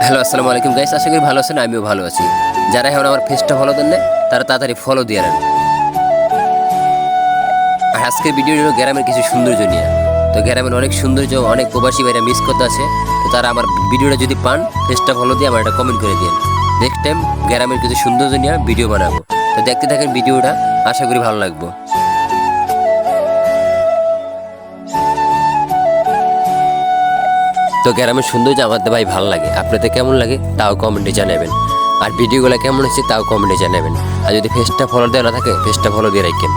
Hello আসসালামু আলাইকুম guys, আশা করি ভালো আছেন। আমিও ভালো আছি। যারা এখন আমার পেজটা ফলো দেন না তারা তাড়াতাড়ি ফলো দিয়ে নেন। আর আজকের ভিডিও হলো গ্রামের কিছু সৌন্দর্য নিয়ে। তো গ্রামের অনেক সৌন্দর্য, অনেক প্রবাসী ভাইরা মিস করতে আছে। তো তারা আমার ভিডিওটা যদি পান, পেজটা ফলো দিয়ে আমার একটা কমেন্ট করে দিন। নেক্সট টাইম গ্রামের কিছু সৌন্দর্য নিয়ে ভিডিও বানাবো। তো দেখতে থাকেন ভিডিওটা, আশা করি ভালো লাগবে। তো গ্রামের সৌন্দর্য আমাদের ভাই ভালো লাগে, আপনাদের কেমন লাগে তাও কমেন্টে জানাবেন। আর ভিডিওগুলো কেমন হচ্ছে তাও কমেন্টে জানাবেন। আর যদি পেজটা ফলো দেওয়া না থাকে, পেজটা ফলো দিয়ে রাখেন।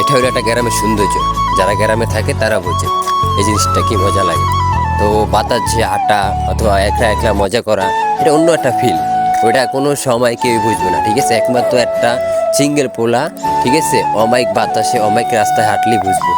এটা হলো একটা গ্রামের সৌন্দর্য, যারা গ্রামে থাকে তারা বোঝে এই জিনিসটা কি মজা লাগে। তো বাতাস যে হাঁটা অথবা একলা একলা মজা করা, এটা অন্য একটা ফিল। ওইটা কোনো সময় কেউ বুঝবে না, ঠিক আছে? একমাত্র একটা সিঙ্গেল পোলা, ঠিক আছে, অমায়িক বাতাসে অমায়িক রাস্তায় হাঁটলেই বুঝবো।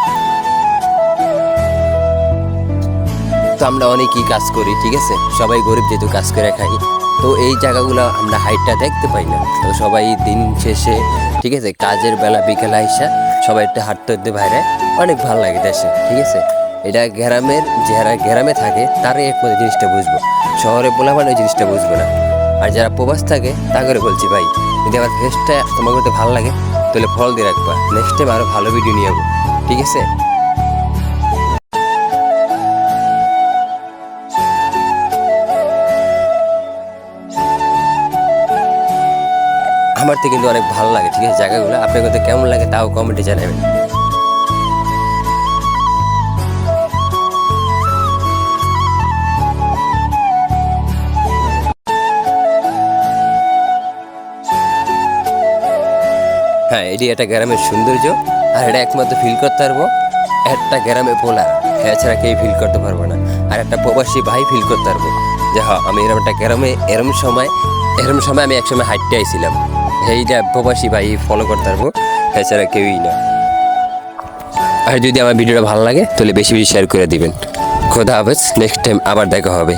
তো আমরা অনেকেই কাজ করি, ঠিক আছে, সবাই গরিব যেহেতু কাজ করে খাই। তো এই জায়গাগুলো আমরা হাইটটা দেখতে পাই না। তো সবাই দিন শেষে, ঠিক আছে, কাজের বেলা বিকেলে আইসা সবাই একটু হাঁটতে হাঁটতে বাইরে, অনেক ভালো লাগে দেশে, ঠিক আছে? এটা গ্রামের, যারা গ্রামে থাকে তারাই একমাত্র জিনিসটা বুঝবো। শহরে পোলাপান ওই জিনিসটা বুঝবো না। আর যারা প্রবাস থাকে তা করে বলছি, ভাই যদি আমার ফেসটা তোমার করতে ভালো লাগে তাহলে ফল দিয়ে রাখবা, নেক্সট টাইম আরও ভালো ভিডিও নিয়ে যাবো, ঠিক আছে? আমার তো কিন্তু অনেক ভালো লাগে, ঠিক আছে, জায়গাগুলো। আপনার কাছে কেমন লাগে তাও কমেন্টে জানাবেন। হ্যাঁ, এটি একটা গ্রামের সৌন্দর্য। আর এটা একমাত্র ফিল করতে পারবো একটা গ্রামে পোলা, হ্যাঁ ছাড়া কেউ ফিল করতে পারবো না। আর একটা প্রবাসী ভাই ফিল করতে পারবো যে হ্যাঁ, আমি এরকম একটা গ্রামে এরম সময় আমি একসময় হাঁটতে আইছিলাম। এইটা প্রবাসী ভাই ফলো করতে পারবো, হ্যাঁ ছাড়া কেউই না। আর যদি আমার ভিডিওটা ভালো লাগে তাহলে বেশি বেশি শেয়ার করে দিবেন। খোদা হাফেজ, নেক্সট টাইম আবার দেখা হবে।